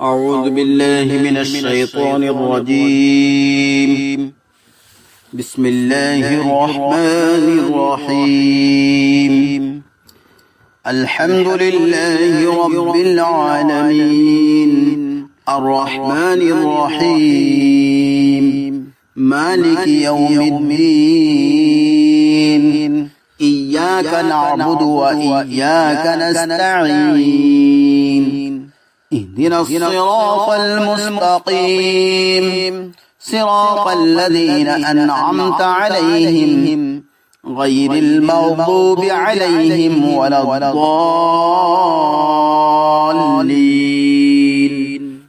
أعوذ بالله من الشيطان الرجيم. بسم الله الرحمن الرحيم. الحمد لله رب العالمين، الرحمن الرحيم، مالك يوم الدين، إياك نعبد وإياك نستعين، اهدنا الصراط المستقيم، صراط الذين أنعمت عليهم غير المغضوب عليهم ولا الضالين.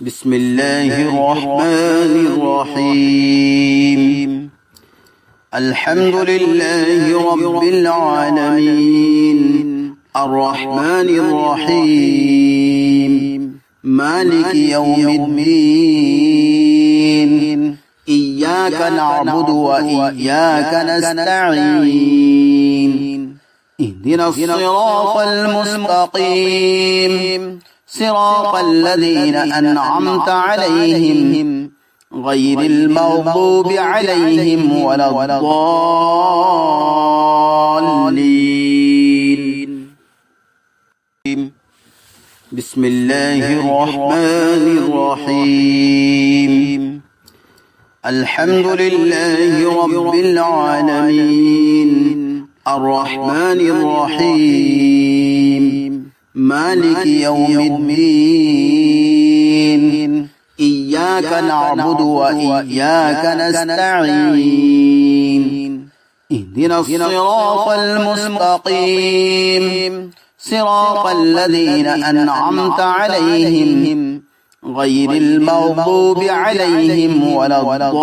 بسم الله الرحمن الرحيم. الحمد لله رب العالمين، الرحمن الرحيم، مالك يوم الدين، إياك نعبد وإياك نستعين، اهدنا الصراط المستقيم، صراط الذين أنعمت عليهم غير المغضوب عليهم ولا الضالين. بسم الله الرحمن الرحيم. الحمد لله رب العالمين، الرحمن الرحيم، مالك يوم الدين، إياك نعبد وإياك نستعين، اهدنا الصراط المستقيم، صراط الذين أنعمت عليهم غير المغضوب عليهم ولا الضالين.